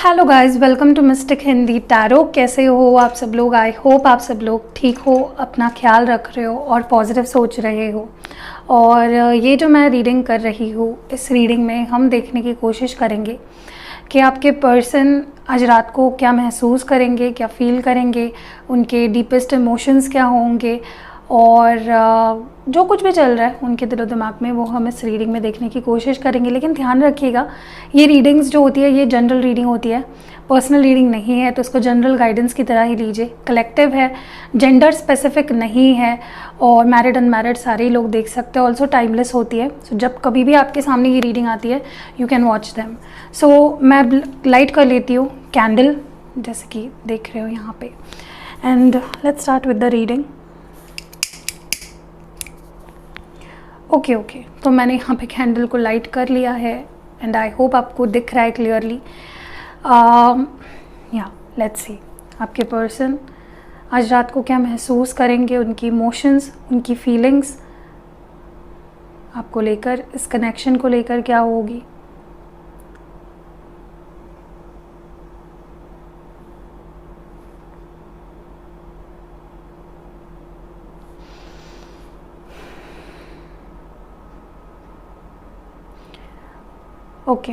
Hello guys, welcome to mystic Hindi tarot. कैसे हो आप सब लोग? आई होप आप सब लोग ठीक हो, अपना ख्याल रख रहे हो और पॉजिटिव सोच रहे हो। और ये जो मैं रीडिंग कर रही हूँ, इस रीडिंग में हम देखने की कोशिश करेंगे कि आपके पर्सन आज रात को क्या महसूस करेंगे, क्या फील करेंगे, उनके डीपेस्ट इमोशंस क्या होंगे और जो कुछ भी चल रहा है उनके दिलो दिमाग में, वो हम इस रीडिंग में देखने की कोशिश करेंगे। लेकिन ध्यान रखिएगा, ये रीडिंग्स जो होती है ये जनरल रीडिंग होती है, पर्सनल रीडिंग नहीं है, तो इसको जनरल गाइडेंस की तरह ही लीजिए। कलेक्टिव है, जेंडर स्पेसिफिक नहीं है और मैरिड अनमैरिड सारे ही लोग देख सकते हैं। ऑल्सो टाइमलेस होती है, सो जब कभी भी आपके सामने ये रीडिंग आती है यू कैन वॉच दैम। सो मैं लाइट कर लेती हूँ कैंडल, जैसे कि देख रहे हो यहाँ पे, and let's start with the reading. Okay, तो मैंने यहाँ पे कैंडल को लाइट कर लिया है एंड आई होप आपको दिख रहा है क्लियरली। या लेट्स सी आपके पर्सन आज रात को क्या महसूस करेंगे, उनकी इमोशंस, उनकी फीलिंग्स आपको लेकर, इस कनेक्शन को लेकर क्या होगी। ओके,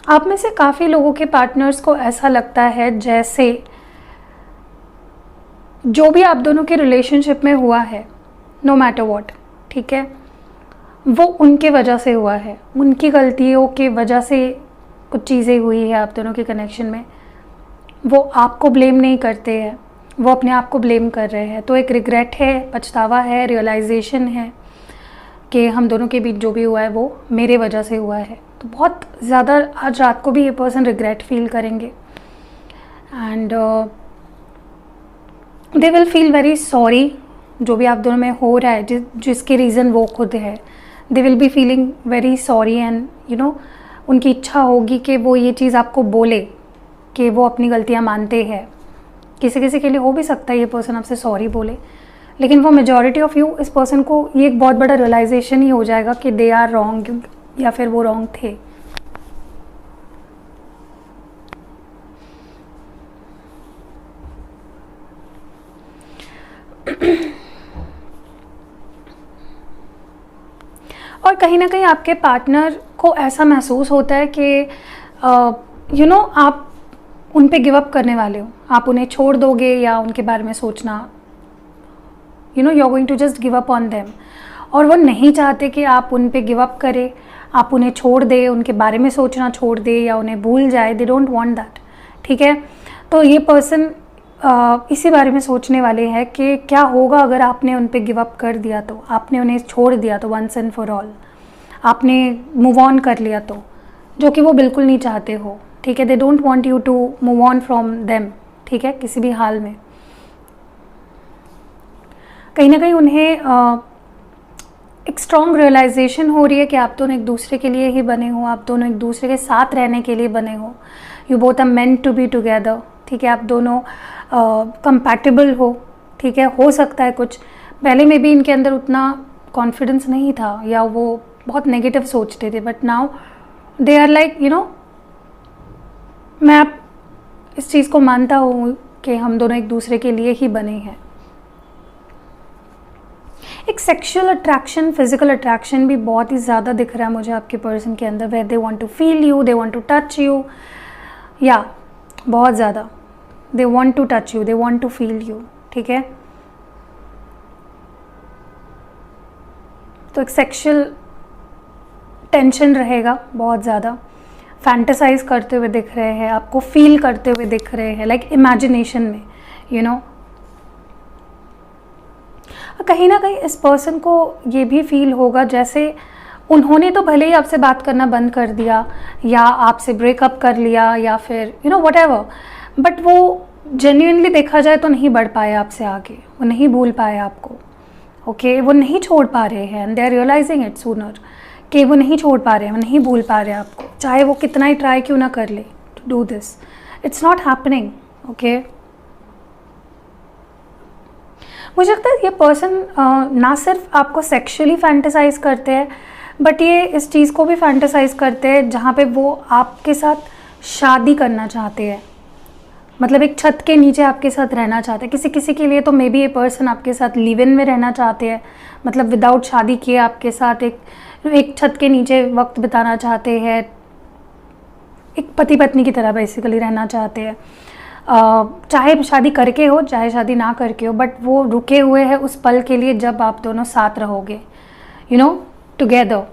आप में से काफ़ी लोगों के पार्टनर्स को ऐसा लगता है जैसे जो भी आप दोनों के रिलेशनशिप में हुआ है, नो मैटर व्हाट, ठीक है, वो उनके वजह से हुआ है, उनकी गलतियों के वजह से कुछ चीज़ें हुई है आप दोनों के कनेक्शन में। वो आपको ब्लेम नहीं करते हैं, वो अपने आप को ब्लेम कर रहे हैं। तो एक रिग्रेट है, पछतावा है, रियलाइजेशन है कि हम दोनों के बीच जो भी हुआ है वो मेरे वजह से हुआ है। तो बहुत ज़्यादा आज रात को भी ये पर्सन रिग्रेट फील करेंगे and they will feel very sorry. जो भी आप दोनों में हो रहा है, जिसके रीज़न वो खुद है, they will be feeling very sorry and you know उनकी इच्छा होगी कि वो ये चीज़ आपको बोले कि वो अपनी गलतियाँ मानते हैं। किसी किसी के लिए हो भी सकता है ये पर्सन आपसे सॉरी बोले, लेकिन वो मेजॉरिटी ऑफ यू, इस पर्सन को ये एक बहुत बड़ा रियलाइजेशन ही हो जाएगा कि दे आर रॉन्ग या फिर वो रॉन्ग थे। और कहीं ना कहीं आपके पार्टनर को ऐसा महसूस होता है कि यू नो आप उन पे गिव अप करने वाले हो, आप उन्हें छोड़ दोगे या उनके बारे में सोचना, you know you are going to just give up on them. और वो नहीं चाहते कि आप उन पे गिव अप करें, आप उन्हें छोड़ दे, उनके बारे में सोचना छोड़ दे या उन्हें भूल जाए। दे डोंट वांट दैट, ठीक है। तो ये पर्सन इसी बारे में सोचने वाले हैं कि क्या होगा अगर आपने उन पे गिव अप कर दिया, तो आपने उन्हें छोड़ दिया तो वंस एंड फॉर ऑल, आपने मूव ऑन कर लिया तो, जो कि वो बिल्कुल नहीं चाहते हो, ठीक है। They don't want you to move on from them, ठीक है, किसी भी हाल में। कहीं ना कहीं उन्हें एक स्ट्रॉन्ग रियलाइजेशन हो रही है कि आप दोनों एक दूसरे के लिए ही बने हो, आप दोनों एक दूसरे के साथ रहने के लिए बने हो। You both are meant to be together, ठीक है। आप दोनों कंपैटिबल हो, ठीक है। हो सकता है कुछ पहले में भी इनके अंदर उतना कॉन्फिडेंस नहीं था या वो बहुत नेगेटिव सोचते थे, but now they are like you know, मैं अब इस चीज़ को मानता हूँ कि हम दोनों एक दूसरे के लिए ही बने हैं। एक सेक्सुअल अट्रैक्शन, फिजिकल अट्रैक्शन भी बहुत ही ज़्यादा दिख रहा है मुझे आपके पर्सन के अंदर, where they want to feel you, they want to touch you, या बहुत ज़्यादा they want to touch you, they want to feel you, ठीक है। तो एक सेक्सुअल टेंशन रहेगा बहुत ज़्यादा, फैंटेसाइज करते हुए दिख रहे हैं, आपको फील करते हुए दिख रहे हैं, लाइक इमेजिनेशन में, यू नो। कहीं ना कहीं इस पर्सन को ये भी फील होगा जैसे उन्होंने तो भले ही आपसे बात करना बंद कर दिया या आपसे ब्रेकअप कर लिया या फिर यू नो व्हाटएवर, बट वो जेन्युइनली देखा जाए तो नहीं बढ़ पाए आपसे आगे, वो नहीं भूल पाए आपको, ओके। वो नहीं छोड़ पा रहे हैं and they are realising it sooner कि वो नहीं छोड़ पा रहे हैं, वो नहीं भूल पा रहे हैं आपको, चाहे वो कितना ही ट्राई क्यों ना कर ले to do this, it's not happening, okay. मुझे लगता है ये पर्सन ना सिर्फ आपको सेक्सुअली फैंटेसाइज करते हैं, बट ये इस चीज़ को भी फैंटेसाइज करते हैं जहाँ पे वो आपके साथ शादी करना चाहते हैं, मतलब एक छत के नीचे आपके साथ रहना चाहते हैं। किसी किसी के लिए तो मे बी ये पर्सन आपके साथ लिव इन में रहना चाहते हैं, मतलब विदाउट शादी किए आपके साथ एक छत के नीचे वक्त बिताना चाहते हैं, एक पति पत्नी की तरह बेसिकली रहना चाहते हैं। चाहे शादी करके हो चाहे शादी ना करके हो, बट वो रुके हुए हैं उस पल के लिए जब आप दोनों साथ रहोगे, यू नो, टुगेदर।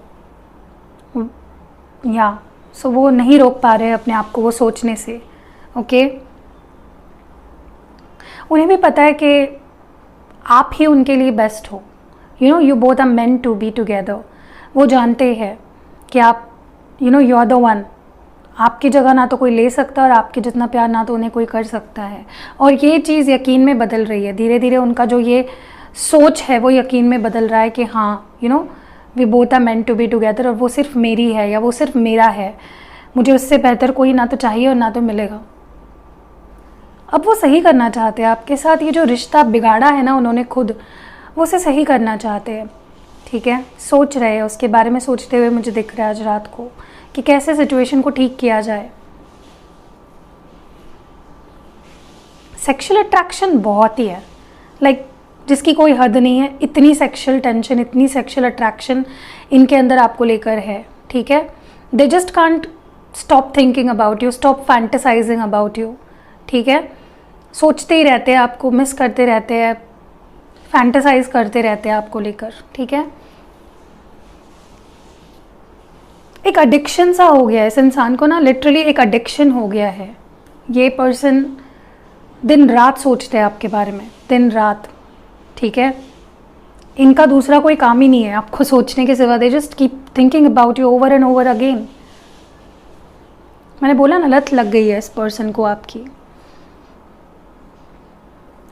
या सो वो नहीं रोक पा रहे हैं अपने आप को वो सोचने से। ओके, उन्हें भी पता है कि आप ही उनके लिए बेस्ट हो, you know, you both are meant to be together. वो जानते हैं कि आप, you know, you are the one. आपकी जगह ना तो कोई ले सकता और आपके जितना प्यार ना तो उन्हें कोई कर सकता है। और ये चीज़ यकीन में बदल रही है धीरे धीरे। उनका जो ये सोच है वो यकीन में बदल रहा है कि हाँ, you know, we both are meant to be together, और वो सिर्फ मेरी है या वो सिर्फ मेरा है, मुझे उससे बेहतर कोई ना तो चाहिए और ना तो मिलेगा। अब वो सही करना चाहते हैं आपके साथ। ये जो रिश्ता बिगाड़ा है ना उन्होंने खुद, वो उसे सही करना चाहते हैं। ठीक है, सोच रहे हैं, उसके बारे में सोचते हुए मुझे दिख रहा है आज रात को कि कैसे सिचुएशन को ठीक किया जाए। सेक्सुअल अट्रैक्शन बहुत ही है, लाइक जिसकी कोई हद नहीं है। इतनी सेक्सुअल टेंशन, इतनी सेक्सुअल अट्रैक्शन इनके अंदर आपको लेकर है। ठीक है, they just can't stop thinking about you, stop fantasising about you. ठीक है, सोचते ही रहते हैं, आपको मिस करते रहते हैं, फैंटेसाइज करते रहते हैं आपको लेकर। ठीक है, एक एडिक्शन सा हो गया है इस इंसान को ना, लिटरली एक एडिक्शन हो गया है। ये पर्सन दिन रात सोचते हैं आपके बारे में, दिन रात। ठीक है, इनका दूसरा कोई काम ही नहीं है आपको सोचने के सिवा। They just keep thinking about you over and over again. मैंने बोला ना, लत लग गई है इस पर्सन को आपकी।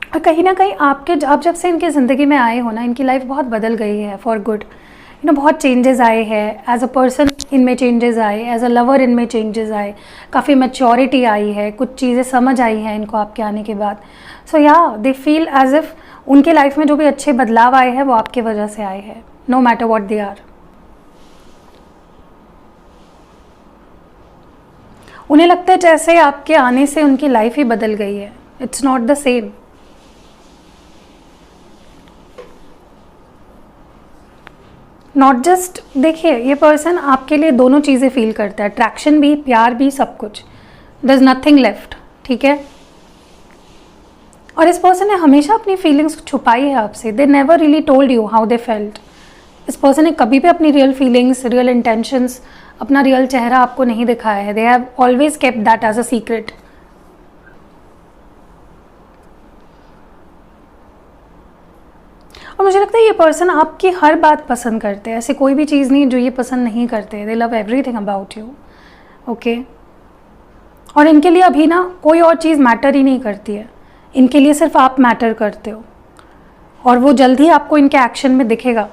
और कहीं ना कहीं आप जब से इनकी ज़िंदगी में आए हो ना, इनकी लाइफ बहुत बदल गई है फॉर गुड। यू नो, बहुत चेंजेस आए हैं। एज अ पर्सन इनमें चेंजेस आए, एज अ लवर इनमें चेंजेस आए, काफ़ी मैच्योरिटी आई है, कुछ चीज़ें समझ आई हैं इनको आपके आने के बाद। सो या दे फील एज इफ़ उनके लाइफ में जो भी अच्छे बदलाव आए हैं वो आपके वजह से आए हैं, no matter what they are. उन्हें लगता है जैसे आपके आने से उनकी लाइफ ही बदल गई है। It's not the same. Not just, देखिए ये पर्सन आपके लिए दोनों चीज़ें फील करता है, अट्रैक्शन भी, प्यार भी, सब कुछ। There is nothing left. ठीक है, और इस पर्सन ने हमेशा अपनी फीलिंग्स छुपाई है आपसे। They never really told you how they felt. इस पर्सन ने कभी भी अपनी रियल फीलिंग्स, रियल इंटेंशंस, अपना रियल चेहरा आपको नहीं दिखाया है। They have always kept that as a secret. और मुझे लगता है ये पर्सन आपकी हर बात पसंद करते हैं। ऐसे कोई भी चीज़ नहीं जो ये पसंद नहीं करते। दे love everything about you. Okay, और इनके लिए अभी ना कोई और चीज़ मैटर ही नहीं करती है। इनके लिए सिर्फ आप मैटर करते हो, और वो जल्द ही आपको इनके एक्शन में दिखेगा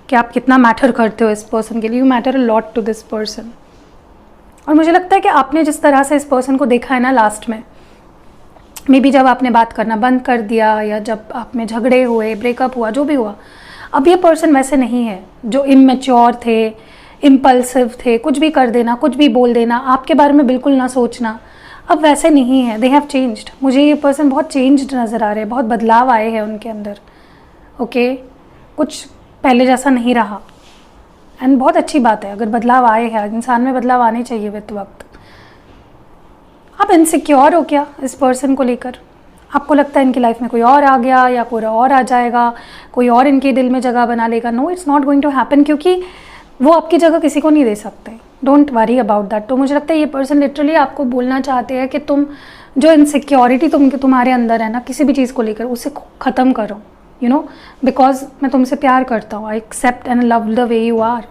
कि आप कितना मैटर करते हो इस पर्सन के लिए। You matter a lot to this person. और मुझे लगता है कि आपने जिस तरह से इस पर्सन को देखा है ना लास्ट में, मे बी जब आपने बात करना बंद कर दिया या जब आप में झगड़े हुए, ब्रेकअप हुआ, जो भी हुआ, अब ये पर्सन वैसे नहीं है जो इमैच्योर थे, इम्पल्सिव थे, कुछ भी कर देना, कुछ भी बोल देना, आपके बारे में बिल्कुल ना सोचना। अब वैसे नहीं है। They have changed. मुझे ये पर्सन बहुत चेंज्ड नज़र आ रहे हैं, बहुत बदलाव आए हैं उनके अंदर। ओके, कुछ पहले जैसा नहीं रहा, एंड बहुत अच्छी बात है अगर बदलाव आए हैं। इंसान में बदलाव आने चाहिए विद वक्त। आप इनसिक्योर हो क्या इस पर्सन को लेकर? आपको लगता है इनकी लाइफ में कोई और आ गया या कोई और आ जाएगा, कोई और इनके दिल में जगह बना लेगा? No, it's not going to happen, क्योंकि वो आपकी जगह किसी को नहीं दे सकते। Don't worry about that. तो मुझे लगता है ये पर्सन लिटरली आपको बोलना चाहते हैं कि तुम जो इनसिक्योरिटी तुम्हारे अंदर है ना किसी भी चीज़ को लेकर, उसे ख़त्म करो। यू नो, बिकॉज मैं तुमसे प्यार करता हूँ। I accept and love the way you are.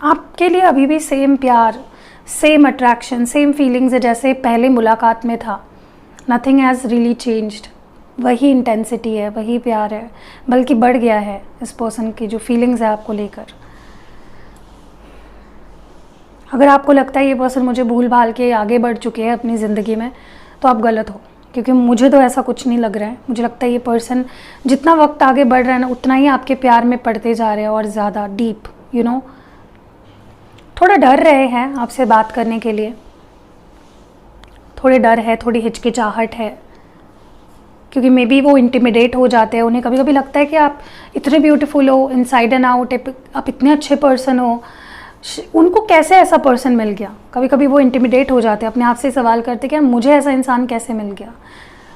आपके लिए अभी भी सेम प्यार, सेम अट्रैक्शन, सेम फीलिंग्स है जैसे पहले मुलाकात में था। Nothing has really changed. वही इंटेंसिटी है, वही प्यार है, बल्कि बढ़ गया है इस पर्सन की जो फीलिंग्स है आपको लेकर। अगर आपको लगता है ये पर्सन मुझे भूल भाल के आगे बढ़ चुके हैं अपनी ज़िंदगी में, तो आप गलत हो। क्योंकि मुझे तो ऐसा कुछ नहीं लग रहा है। मुझे लगता है ये पर्सन जितना वक्त आगे बढ़ रहा है ना, उतना ही आपके प्यार में पड़ते जा रहे हैं और ज़्यादा डीप, यू नो। थोड़ा डर रहे हैं आपसे बात करने के लिए, थोड़े डर है, थोड़ी हिचकिचाहट है, क्योंकि मे बी वो इंटिमिडेट हो जाते हैं। उन्हें कभी कभी लगता है कि आप इतने ब्यूटीफुल हो, इनसाइड एंड आउट, आप इतने अच्छे पर्सन हो, उनको कैसे ऐसा पर्सन मिल गया। कभी कभी वो इंटिमिडेट हो जाते हैं, अपने आप से सवाल करते कि यार मुझे ऐसा इंसान कैसे मिल गया।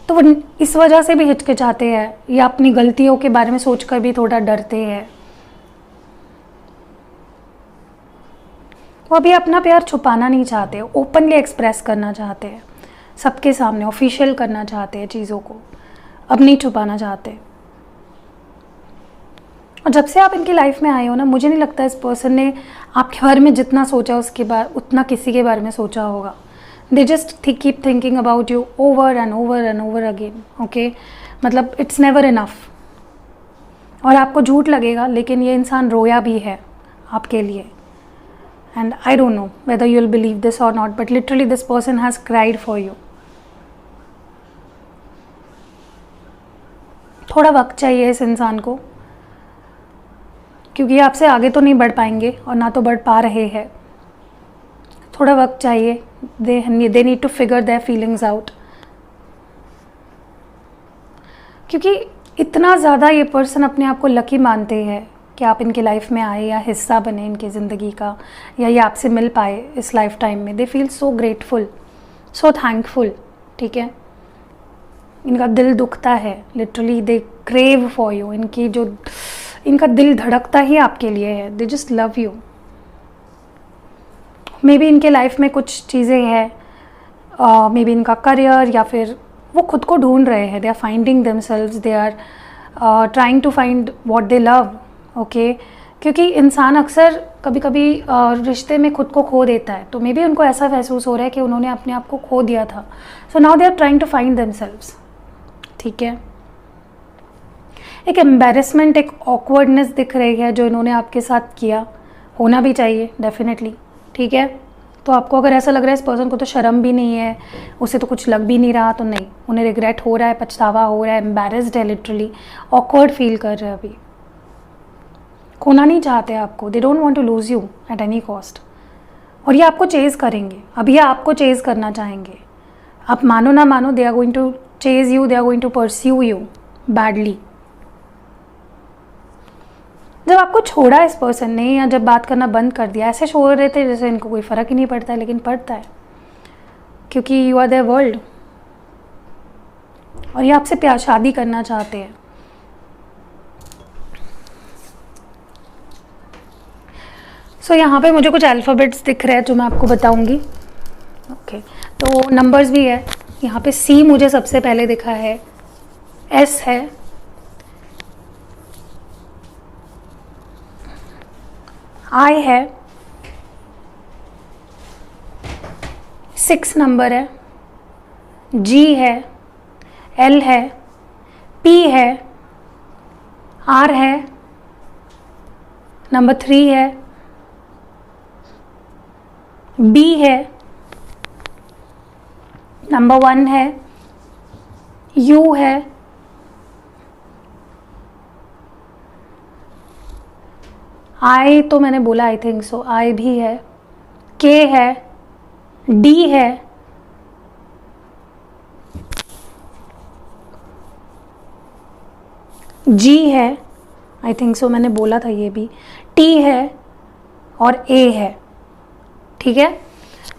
तो वो इस वजह से भी हिचकिचाते हैं, या अपनी गलतियों के बारे में सोचकर भी थोड़ा डरते हैं। वो अभी अपना प्यार छुपाना नहीं चाहते, ओपनली एक्सप्रेस करना चाहते हैं, सबके सामने ऑफिशियल करना चाहते हैं चीज़ों को, अब नहीं छुपाना चाहते। और जब से आप इनकी लाइफ में आए हो ना, मुझे नहीं लगता इस पर्सन ने आपके बारे में जितना सोचा उसके बाद उतना किसी के बारे में सोचा होगा। They just keep thinking about you over and over and over again, okay. मतलब इट्स नेवर इनफ। और आपको झूठ लगेगा, लेकिन ये इंसान रोया भी है आपके लिए। And I don't know whether you will believe this और not, but literally this person has cried for you. थोड़ा वक्त चाहिए इस इंसान को, क्योंकि आपसे आगे तो नहीं बढ़ पाएंगे और ना तो बढ़ पा रहे हैं। थोड़ा वक्त चाहिए। They need to figure their feelings out, क्योंकि इतना ज़्यादा ये पर्सन अपने आप को लकी मानते हैं कि आप इनकी लाइफ में आए या हिस्सा बने इनकी ज़िंदगी का, या ये आपसे मिल पाए इस लाइफ टाइम में। They feel so grateful, so thankful, ठीक है। इनका दिल दुखता है, literally they crave for you. इनका दिल धड़कता ही आपके लिए है। They just love you. May be इनके लाइफ में कुछ चीज़ें हैं, मे बी इनका करियर, या फिर वो खुद को ढूंढ रहे हैं। They are finding themselves, they are trying to find what they love, okay. क्योंकि इंसान अक्सर कभी कभी रिश्ते में खुद को खो देता है, तो मे बी उनको ऐसा महसूस हो रहा है कि उन्होंने अपने आप को खो दिया था। So now they are trying to find themselves, ठीक है। एक एम्बैरेसमेंट, एक ऑकवर्डनेस दिख रही है जो इन्होंने आपके साथ किया। होना भी चाहिए डेफिनेटली, ठीक है। तो आपको अगर ऐसा लग रहा है इस पर्सन को तो शर्म भी नहीं है, उसे तो कुछ लग भी नहीं रहा, तो नहीं, उन्हें रिग्रेट हो रहा है, पछतावा हो रहा है, एम्बैरेस्ड है, लिटरली ऑकवर्ड फील कर रहे हैं। अभी खोना नहीं चाहते आपको। They don't want to lose you at any cost. और ये आपको चेज़ करेंगे, अब ये आपको चेज़ करना चाहेंगे। आप मानो ना मानो, they are going to chase you, they are going to pursue you badly. जब आपको छोड़ा इस पर्सन ने, या जब बात करना बंद कर दिया, ऐसे छोड़ रहे थे जैसे इनको कोई फ़र्क ही नहीं पड़ता है, लेकिन पड़ता है, क्योंकि यू आर देयर वर्ल्ड। और ये आपसे प्यार शादी करना चाहते हैं। सो यहाँ पे मुझे कुछ अल्फ़ाबेट्स दिख रहे हैं जो मैं आपको बताऊंगी, ओके। तो नंबर्स भी है यहाँ पे। सी मुझे सबसे पहले दिखा है, एस है, आई है, 6 नंबर है, जी है, एल है, पी है, आर है, नंबर 3 है, बी है, नंबर 1 है, यू है, आई तो मैंने बोला, आई थिंक सो, आई भी है, के है, डी है, जी है, आई थिंक सो मैंने बोला था ये भी, टी है और ए है, ठीक है।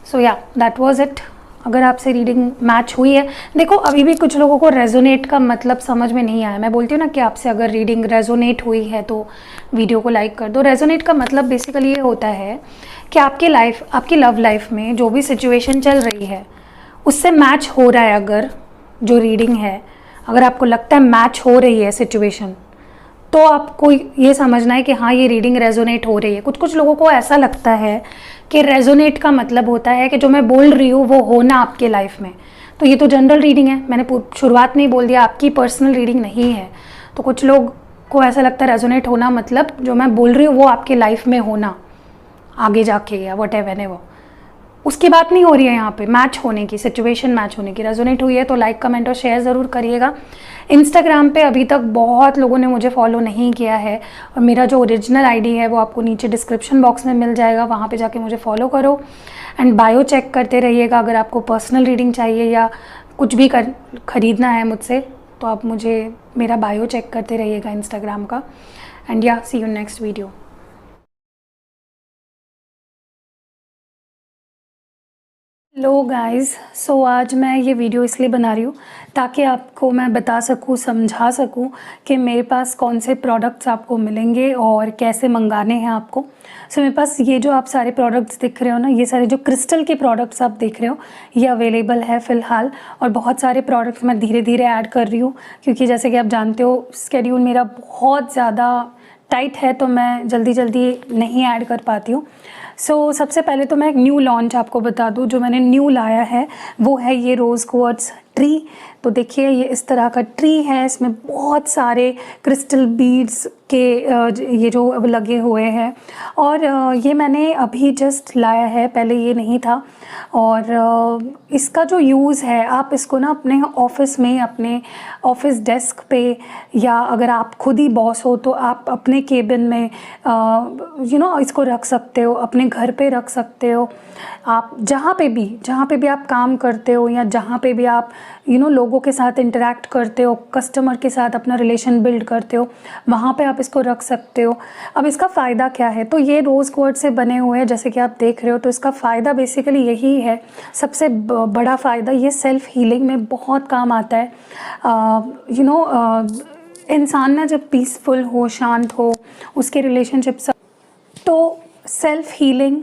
सो या दैट वाज इट। अगर आपसे रीडिंग मैच हुई है, देखो अभी भी कुछ लोगों को रेजोनेट का मतलब समझ में नहीं आया। मैं बोलती हूँ ना कि आपसे अगर रीडिंग रेजोनेट हुई है तो वीडियो को लाइक कर दो। रेजोनेट का मतलब बेसिकली ये होता है कि आपकी लव लाइफ में जो भी सिचुएशन चल रही है उससे मैच हो रहा है। अगर जो रीडिंग है, अगर आपको लगता है मैच हो रही है सिचुएशन, तो आपको ये समझना है कि हाँ, ये रीडिंग रेजोनेट हो रही है। कुछ लोगों को ऐसा लगता है कि रेजोनेट का मतलब होता है कि जो मैं बोल रही हूँ वो होना आपके लाइफ में। तो ये तो जनरल रीडिंग है, मैंने शुरुआत में ही बोल दिया, आपकी पर्सनल रीडिंग नहीं है। तो कुछ लोग को ऐसा लगता है रेजोनेट होना मतलब जो मैं बोल रही हूँ वो आपके लाइफ में होना आगे जाके, या वट एवर। उसकी बात नहीं हो रही है यहाँ पे, मैच होने की, सिचुएशन मैच होने की। रेजोनेट हुई है तो लाइक कमेंट और शेयर ज़रूर करिएगा। इंस्टाग्राम पे अभी तक बहुत लोगों ने मुझे फॉलो नहीं किया है, और मेरा जो ओरिजिनल आईडी है वो आपको नीचे डिस्क्रिप्शन बॉक्स में मिल जाएगा, वहाँ पे जाके मुझे फॉलो करो। एंड बायो चेक करते रहिएगा। अगर आपको पर्सनल रीडिंग चाहिए या कुछ भी खरीदना है मुझसे, तो आप मुझे मेरा बायो चेक करते रहिएगा इंस्टाग्राम का। And yeah, see you next video. Hello guys, so आज मैं ये वीडियो इसलिए बना रही हूँ ताकि आपको मैं बता सकूँ, समझा सकूँ कि मेरे पास कौन से प्रोडक्ट्स आपको मिलेंगे और कैसे मंगाने हैं आपको। सो मेरे पास ये जो आप सारे प्रोडक्ट्स दिख रहे हो ना, ये सारे जो क्रिस्टल के प्रोडक्ट्स आप देख रहे हो, ये अवेलेबल है फ़िलहाल। और बहुत सारे प्रोडक्ट्स मैं धीरे धीरे ऐड कर रही हूँ, क्योंकि जैसे कि आप जानते हो स्केड्यूल मेरा बहुत ज़्यादा टाइट है, तो मैं जल्दी जल्दी नहीं ऐड कर पाती हूँ। सो सबसे पहले तो मैं एक न्यू लॉन्च आपको बता दूँ। जो मैंने न्यू लाया है वो है ये रोज़ क्वार्ट्ज ट्री। तो देखिए ये इस तरह का ट्री है, इसमें बहुत सारे क्रिस्टल बीड्स के ये जो लगे हुए हैं, और ये मैंने अभी जस्ट लाया है, पहले ये नहीं था। और इसका जो यूज़ है, आप इसको ना अपने ऑफिस में, अपने ऑफिस डेस्क पे, या अगर आप खुद ही बॉस हो तो आप अपने केबिन में इसको रख सकते हो, अपने घर पे रख सकते हो। आप जहाँ पे भी आप काम करते हो, या जहाँ पे भी आप लोगों के साथ इंटरेक्ट करते हो, कस्टमर के साथ अपना रिलेशन बिल्ड करते हो, वहाँ पे आप इसको रख सकते हो। अब इसका फ़ायदा क्या है, तो ये रोज़ क्वार्ट्ज से बने हुए हैं जैसे कि आप देख रहे हो। तो इसका फ़ायदा बेसिकली यही है, सबसे बड़ा फ़ायदा, ये सेल्फ़ हीलिंग में बहुत काम आता है। इंसान ना जब पीसफुल हो, शांत हो, उसके रिलेशनशिप से, तो सेल्फ़ हीलिंग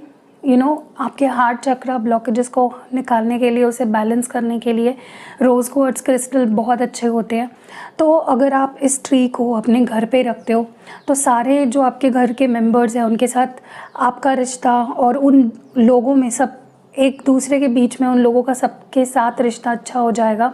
आपके हार्ट चक्रा ब्लॉकेजेस को निकालने के लिए, उसे बैलेंस करने के लिए रोज़ क्वार्ट्ज क्रिस्टल बहुत अच्छे होते हैं। तो अगर आप इस ट्री को अपने घर पे रखते हो, तो सारे जो आपके घर के मेंबर्स हैं उनके साथ आपका रिश्ता, और उन लोगों में सब एक दूसरे के बीच में, उन लोगों का सबके साथ रिश्ता अच्छा हो जाएगा।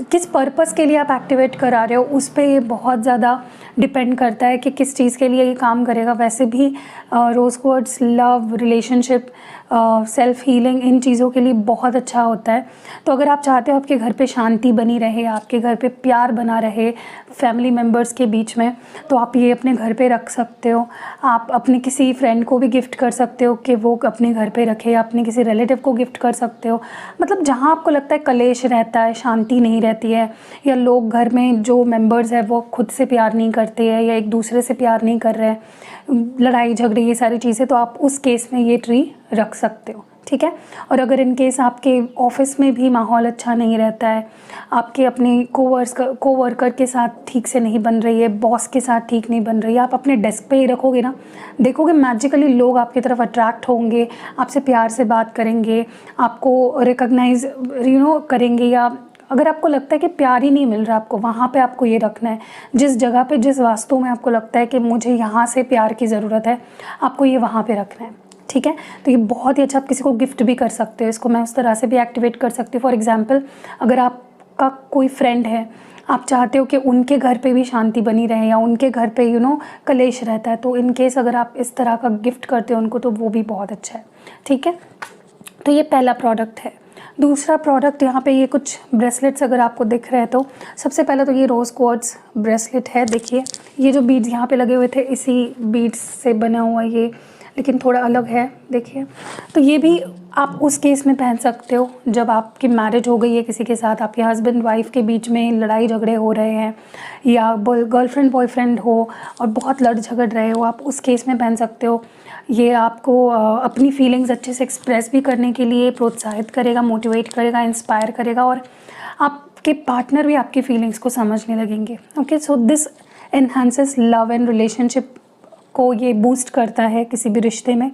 किस पर्पस के लिए आप एक्टिवेट करा रहे हो उस पे ये बहुत ज़्यादा डिपेंड करता है कि किस चीज़ के लिए ये काम करेगा। वैसे भी rose quartz love, relationship, self healing, इन चीज़ों के लिए बहुत अच्छा होता है। तो अगर आप चाहते हो आपके घर पे शांति बनी रहे, आपके घर पे प्यार बना रहे फैमिली मेम्बर्स के बीच में, तो आप ये अपने घर पे रख सकते हो। आप अपने किसी फ्रेंड को भी गिफ्ट कर सकते हो कि वो अपने घर पे रखे, या अपने किसी रिलेटिव को गिफ्ट कर सकते हो। मतलब जहाँ आपको लगता है कलेश रहता है, शांति नहीं रहती है, या लोग घर में जो मेंबर्स हैं वो खुद से प्यार नहीं करते हैं, या एक दूसरे से प्यार नहीं कर रहे हैं, लड़ाई झगड़े, ये सारी चीज़ें, तो आप उस केस में ये ट्री रख सकते हो, ठीक है। और अगर इन केस आपके ऑफिस में भी माहौल अच्छा नहीं रहता है, आपके अपने कोवर्कर के साथ ठीक से नहीं बन रही है, बॉस के साथ ठीक नहीं बन रही है, आप अपने डेस्क पे ही रखोगे ना, देखोगे मैजिकली लोग आपकी तरफ अट्रैक्ट होंगे, आपसे प्यार से बात करेंगे, आपको रिकॉग्नाइज करेंगे। या अगर आपको लगता है कि प्यार ही नहीं मिल रहा आपको, वहाँ पे आपको ये रखना है। जिस जगह पे, जिस वास्तु में आपको लगता है कि मुझे यहाँ से प्यार की ज़रूरत है, आपको ये वहाँ पे रखना है, ठीक है। तो ये बहुत ही अच्छा, आप किसी को गिफ्ट भी कर सकते हो इसको, मैं उस तरह से भी एक्टिवेट कर सकती हूँ। फॉर एग्जांपल, अगर आपका कोई फ्रेंड है, आप चाहते हो कि उनके घर पे भी शांति बनी रहे, या उनके घर पे कलेश रहता है, तो इन केस अगर आप इस तरह का गिफ्ट करते हो उनको, तो वो भी बहुत अच्छा है, ठीक है। तो ये पहला प्रोडक्ट है। दूसरा प्रोडक्ट, यहाँ पे ये कुछ ब्रेसलेट्स अगर आपको दिख रहे हैं, तो सबसे पहले तो ये रोज़ क्वार्ट्ज ब्रेसलेट है। देखिए ये जो बीड्स यहाँ पे लगे हुए थे, इसी बीड्स से बना हुआ ये, लेकिन थोड़ा अलग है, देखिए। तो ये भी आप उस केस में पहन सकते हो जब आपकी मैरिज हो गई है किसी के साथ, आपके हस्बैंड वाइफ के बीच में लड़ाई झगड़े हो रहे हैं, या गर्लफ्रेंड बॉयफ्रेंड हो और बहुत लड़ झगड़ रहे हो, आप उस केस में पहन सकते हो। ये आपको अपनी फीलिंग्स अच्छे से एक्सप्रेस भी करने के लिए प्रोत्साहित करेगा, मोटिवेट करेगा, इंस्पायर करेगा, और आपके पार्टनर भी आपकी फीलिंग्स को समझने लगेंगे। Okay, so this enhances love and relationship को, ये बूस्ट करता है किसी भी रिश्ते में।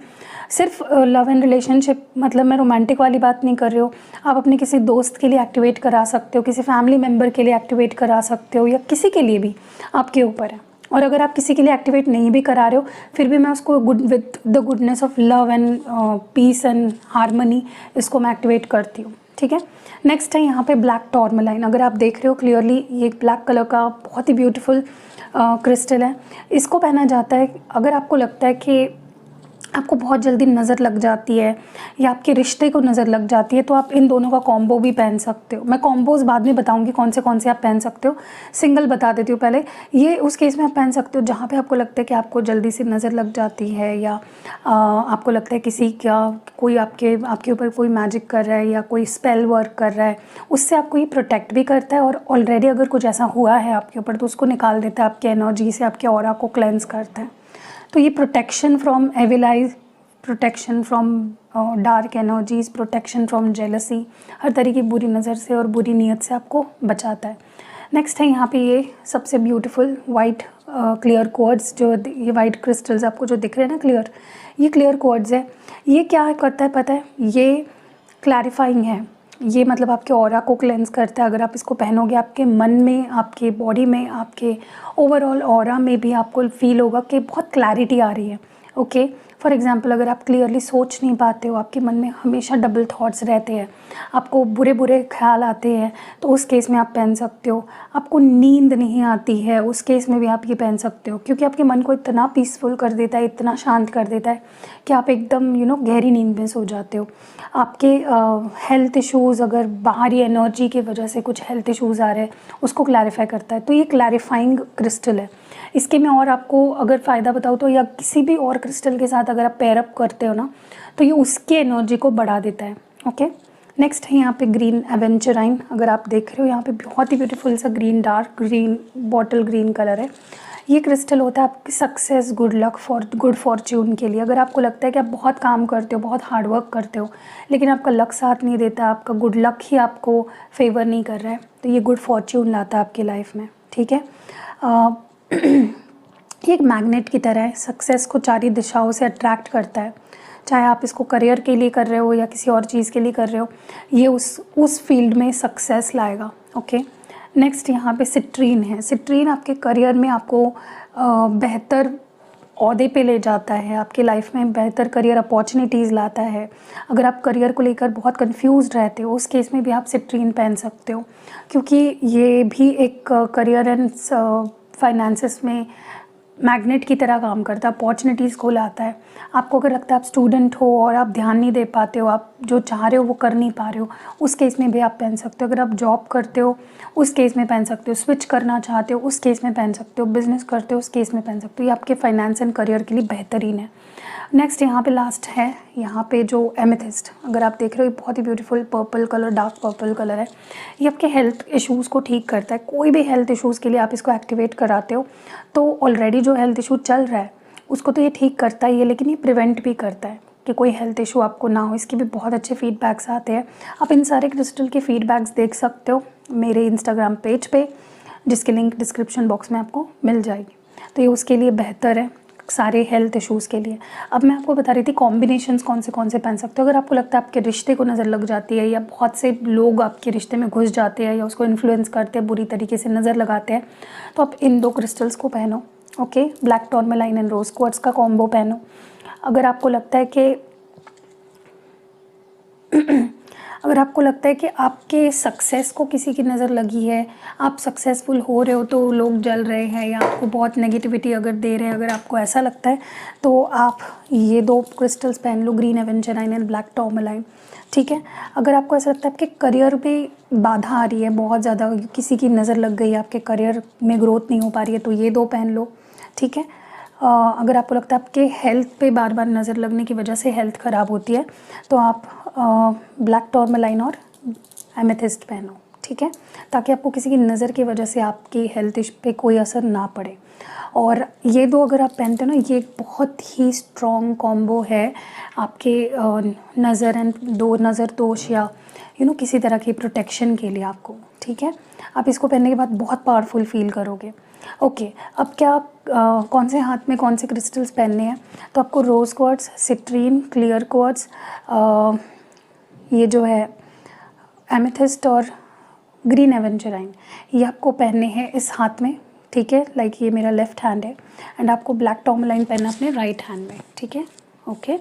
सिर्फ लव एंड रिलेशनशिप मतलब मैं रोमांटिक वाली बात नहीं कर रही हूँ, आप अपने किसी दोस्त के लिए एक्टिवेट करा सकते हो, किसी फैमिली मेम्बर के लिए एक्टिवेट करा सकते हो, या किसी के लिए भी, आपके ऊपर है। और अगर आप किसी के लिए एक्टिवेट नहीं भी करा रहे हो, फिर भी मैं उसको with the goodness of love and peace and harmony, इसको मैं एक्टिवेट करती हूँ, ठीक है। नेक्स्ट है यहाँ पे ब्लैक टॉर्मलाइन। अगर आप देख रहे हो क्लियरली, ये ब्लैक कलर का बहुत ही ब्यूटीफुल क्रिस्टल है। इसको पहना जाता है अगर आपको लगता है कि आपको बहुत जल्दी नज़र लग जाती है या आपके रिश्ते को नज़र लग जाती है, तो आप इन दोनों का कॉम्बो भी पहन सकते हो। मैं कॉम्बोज़ बाद में बताऊंगी कौन से आप पहन सकते हो, सिंगल बता देती हूँ पहले। ये उस केस में आप पहन सकते हो जहाँ पे आपको लगता है कि आपको जल्दी से नज़र लग जाती है, या आपको लगता है किसी का कोई आपके ऊपर कोई मैजिक कर रहा है या कोई स्पेल वर्क कर रहा है, उससे आपको ये प्रोटेक्ट भी करता है। और ऑलरेडी अगर कुछ ऐसा हुआ है आपके ऊपर तो उसको निकाल देता है, आपकी एनर्जी से आपके ऑरा को क्लेंस करता है। तो ये protection from evil eyes, protection from dark energies, protection from jealousy, हर तरह की बुरी नज़र से और बुरी नीयत से आपको बचाता है। नेक्स्ट है यहाँ पे ये सबसे ब्यूटीफुल वाइट क्लियर क्वार्ट्ज, जो ये वाइट क्रिस्टल्स आपको जो दिख रहे हैं ना क्लियर, ये क्लियर क्वार्ट्ज है। ये क्या करता है पता है, ये क्लैरिफाइंग है। ये मतलब आपके ऑरा को क्लेंस करता है। अगर आप इसको पहनोगे आपके मन में, आपके बॉडी में, आपके ओवरऑल ऑरा में भी आपको फील होगा कि बहुत क्लैरिटी आ रही है। ओके, फॉर एग्जांपल अगर आप क्लियरली सोच नहीं पाते हो, आपके मन में हमेशा डबल थॉट्स रहते हैं, आपको बुरे बुरे ख्याल आते हैं, तो उस केस में आप पहन सकते हो। आपको नींद नहीं आती है, उस केस में भी आप ये पहन सकते हो, क्योंकि आपके मन को इतना पीसफुल कर देता है, इतना शांत कर देता है कि आप एकदम गहरी नींद में सो जाते हो। आपके हेल्थ इश्यूज़, अगर बाहरी एनर्जी की वजह से कुछ हेल्थ इश्यूज़ आ रहे हैं, उसको क्लैरिफाई करता है। तो ये क्लैरिफाइंग क्रिस्टल है। इसके मैं और आपको अगर फ़ायदा बताऊँ तो, या किसी भी और क्रिस्टल के साथ अगर आप पेयर अप करते हो ना, तो ये उसकी एनर्जी को बढ़ा देता है। ओके, नेक्स्ट है यहाँ पे ग्रीन एवेंचराइन। अगर आप देख रहे हो यहाँ पे बहुत ही ब्यूटीफुल सा green, dark green, bottle green colour है। ये क्रिस्टल होता है आपकी success, good luck, good Fortune के लिए। अगर आपको लगता है कि आप बहुत काम करते हो, बहुत हार्ड वर्क करते हो, लेकिन आपका लक साथ नहीं देता, आपका गुड लक ही आपको फेवर नहीं कर रहा है, तो ये गुड फॉर्च्यून लाता है आपकी लाइफ में। ठीक है, ये एक मैग्नेट की तरह है, सक्सेस को चारों दिशाओं से अट्रैक्ट करता है। चाहे आप इसको करियर के लिए कर रहे हो या किसी और चीज़ के लिए कर रहे हो, ये उस फील्ड में सक्सेस लाएगा। ओके, नेक्स्ट यहाँ पे सिट्रीन है। सिट्रीन आपके करियर में आपको बेहतर ओहदे पे ले जाता है, आपके लाइफ में बेहतर करियर अपॉर्चुनिटीज़ लाता है। अगर आप करियर को लेकर बहुत कंफ्यूज्ड रहते हो, उस केस में भी आप सिट्रीन पहन सकते हो, क्योंकि ये भी एक करियर एंड फाइनेंसेस में मैग्नेट की तरह काम करता है, अपॉर्चुनिटीज़ को लाता है। आपको अगर लगता है आप स्टूडेंट हो और आप ध्यान नहीं दे पाते हो, आप जो चाह रहे हो वो कर नहीं पा रहे हो, उस केस में भी आप पहन सकते हो। अगर आप जॉब करते हो, उस केस में पहन सकते हो। स्विच करना चाहते हो, उस केस में पहन सकते हो। बिज़नेस करते हो, उस केस में पहन सकते हो। ये आपके फाइनेंस एंड करियर के लिए बेहतरीन है। नेक्स्ट यहाँ पे लास्ट है, यहाँ पे जो एमेथिस्ट, अगर आप देख रहे हो, बहुत ही beautiful purple colour, dark purple colour है। ये आपके हेल्थ इश्यूज़ को ठीक करता है। कोई भी हेल्थ इश्यूज़ के लिए आप इसको एक्टिवेट कराते हो, तो ऑलरेडी जो हेल्थ इशू चल रहा है उसको तो ये ठीक करता ही है, लेकिन ये प्रिवेंट भी करता है कि कोई हेल्थ इशू आपको ना हो। इसके भी बहुत अच्छे फीडबैक्स आते हैं। आप इन सारे क्रिस्टल के फीडबैक्स देख सकते हो मेरे इंस्टाग्राम पेज पे, जिसकी लिंक डिस्क्रिप्शन बॉक्स में आपको मिल जाएगी। तो ये उसके लिए बेहतर है, सारे हेल्थ इश्यूज़ के लिए। अब मैं आपको बता रही थी कॉम्बिनेशंस कौन से पहन सकते हो। अगर आपको लगता है आपके रिश्ते को नज़र लग जाती है, या बहुत से लोग आपके रिश्ते में घुस जाते हैं या उसको इन्फ्लुएंस करते हैं, बुरी तरीके से नज़र लगाते हैं, तो आप इन 2 क्रिस्टल्स को पहनो। Okay, black tourmaline and rose quartz का कॉम्बो पहनो। अगर आपको लगता है कि अगर आपको लगता है कि आपके सक्सेस को किसी की नज़र लगी है, आप सक्सेसफुल हो रहे हो तो लोग जल रहे हैं, या आपको बहुत नेगेटिविटी अगर दे रहे हैं, अगर आपको ऐसा लगता है, तो आप ये 2 क्रिस्टल्स पहन लो, ग्रीन एवेंचराइन एंड ब्लैक टूरमैलाइन। ठीक है, अगर आपको ऐसा लगता है आपके करियर में बाधा आ रही है, बहुत ज़्यादा किसी की नज़र लग गई है, आपके करियर में ग्रोथ नहीं हो पा रही है, तो ये 2 पहन लो। ठीक है, अगर आपको लगता है आपके हेल्थ पे बार बार नज़र लगने की वजह से हेल्थ ख़राब होती है, तो आप ब्लैक टूरमैलाइन और एमेथिस्ट पहनो। ठीक है, ताकि आपको किसी की नज़र की वजह से आपकी हेल्थ पे कोई असर ना पड़े। और ये 2 अगर आप पहनते हो ना, ये एक बहुत ही स्ट्रॉन्ग कॉम्बो है आपके नज़र दोष या किसी तरह की प्रोटेक्शन के लिए आपको। ठीक है, आप इसको पहनने के बाद बहुत पावरफुल फील करोगे। ओके, अब क्या कौन से हाथ में कौन से क्रिस्टल्स पहनने हैं, तो आपको रोज़ क्वार्ट्ज, सिट्रीन, क्लियर क्वार्ट्ज, ये जो है एमेथिस्ट और ग्रीन एवेंचराइन, ये आपको पहनने हैं इस हाथ में। ठीक है, लाइक ये मेरा लेफ़्ट हैंड है, एंड आपको ब्लैक टूरमैलाइन पहनना अपने राइट हैंड में। ठीक है, ओके,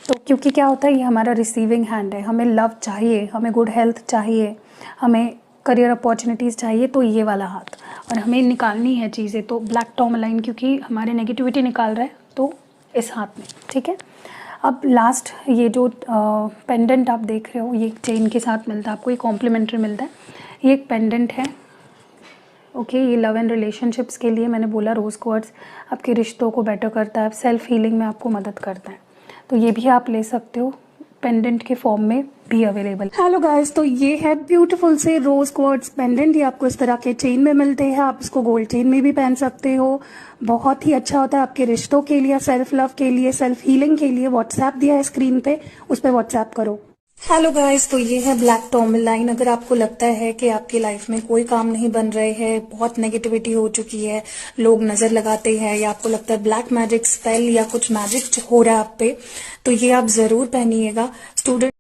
तो क्योंकि क्या होता है, ये हमारा रिसीविंग हैंड है। हमें लव चाहिए, हमें गुड हेल्थ चाहिए, हमें करियर अपॉर्चुनिटीज़ चाहिए, तो ये वाला हाथ, और हमें निकालनी है चीज़ें, तो ब्लैक टूरमैलाइन क्योंकि हमारे नेगेटिविटी निकाल रहा है, तो इस हाथ में। ठीक है, अब लास्ट ये जो पेंडेंट आप देख रहे हो, ये एक चेन के साथ मिलता है आपको, ये कॉम्प्लीमेंट्री मिलता है। ये एक पेंडेंट है, ओके। ये लव एंड रिलेशनशिप्स के लिए मैंने बोला रोज़ क्वार्ट्ज आपके रिश्तों को बेटर करता है, सेल्फ हीलिंग में आपको मदद करता है, तो ये भी आप ले सकते हो, पेंडेंट के फॉर्म में भी अवेलेबल। हेलो गाइस, तो ये है ब्यूटीफुल से रोज़ क्वार्ट्ज पेंडेंट। ये आपको इस तरह के चेन में मिलते हैं, आप इसको गोल्ड चेन में भी पहन सकते हो। बहुत ही अच्छा होता है आपके रिश्तों के लिए, सेल्फ लव के लिए, सेल्फ हीलिंग के लिए। व्हाट्सएप दिया है स्क्रीन पे, उस पर व्हाट्सएप करो। हेलो गाइस, तो ये है ब्लैक टॉर्मलाइन। अगर आपको लगता है कि आपकी लाइफ में कोई काम नहीं बन रहे हैं, बहुत नेगेटिविटी हो चुकी है, लोग नजर लगाते हैं, या आपको लगता है ब्लैक मैजिक स्पेल या कुछ मैजिक हो रहा है आप पे, तो ये आप जरूर पहनिएगा। स्टूडेंट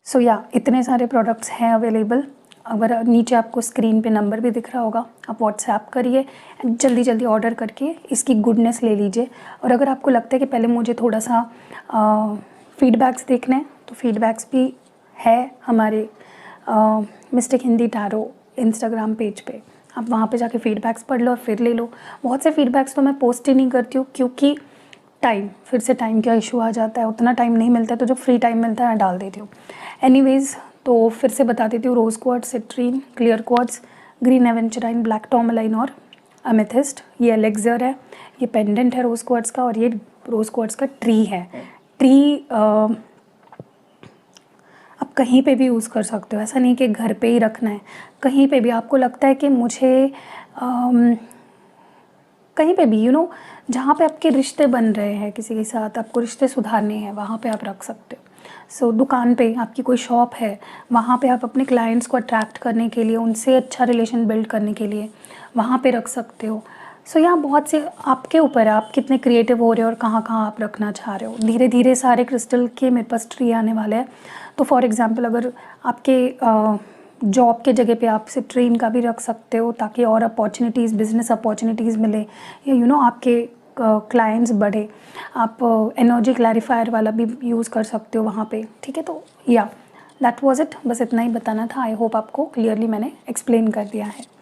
सो या इतने सारे प्रोडक्ट्स हैं अवेलेबल। अगर नीचे आपको स्क्रीन पे नंबर भी दिख रहा होगा, आप व्हाट्सएप करिए, जल्दी जल्दी ऑर्डर करके इसकी गुडनेस ले लीजिए। और अगर आपको लगता है कि पहले मुझे थोड़ा सा फीडबैक्स देखने हैं, तो फीडबैक्स भी है हमारे mistake Hindi tarot Instagram page पे, आप वहाँ पे जाके फीडबैक्स पढ़ लो और फिर ले लो। बहुत से फीडबैक्स तो मैं पोस्ट ही नहीं करती हूँ, क्योंकि फिर से टाइम का इशू आ जाता है, उतना टाइम नहीं मिलता है, तो जब फ्री टाइम मिलता है मैं डाल देती हूँ। एनीवेज, तो फिर से बता देती हूँ, rose quartz, citrine, clear quartz, green aventurine, black tourmaline और अमेथिस्ट। ये एलेक्सर है, ये पेंडेंट है रोज़ क्वार्ट्ज का, और ये रोज़ क्वार्ट्ज का ट्री है। ट्री आप कहीं पे भी यूज़ कर सकते हो, ऐसा नहीं कि घर पे ही रखना है, कहीं पे भी आपको लगता है कि मुझे कहीं पे भी जहाँ पे आपके रिश्ते बन रहे हैं किसी के साथ, आपको रिश्ते सुधारने हैं, वहाँ पे आप रख सकते हो। सो दुकान पे आपकी कोई शॉप है, वहाँ पे आप अपने क्लाइंट्स को अट्रैक्ट करने के लिए, उनसे अच्छा रिलेशन बिल्ड करने के लिए वहाँ पे रख सकते हो। सो यहाँ बहुत से आपके ऊपर है, आप कितने क्रिएटिव हो रहे हो और कहाँ कहाँ आप रखना चाह रहे हो। धीरे धीरे सारे क्रिस्टल के मेरे पास ट्री आने वाले हैं। तो फॉर एग्ज़ाम्पल, अगर आपके जॉब के जगह पे आप सिट्रीन का भी रख सकते हो, ताकि और अपॉर्चुनिटीज़, बिजनेस अपॉर्चुनिटीज़ मिले, या आपके क्लाइंट्स बढ़े। आप एनर्जी क्लैरिफायर वाला भी यूज़ कर सकते हो वहाँ पे, ठीक है। तो या दैट वाज इट, बस इतना ही बताना था। आई होप आपको क्लियरली मैंने एक्सप्लेन कर दिया है।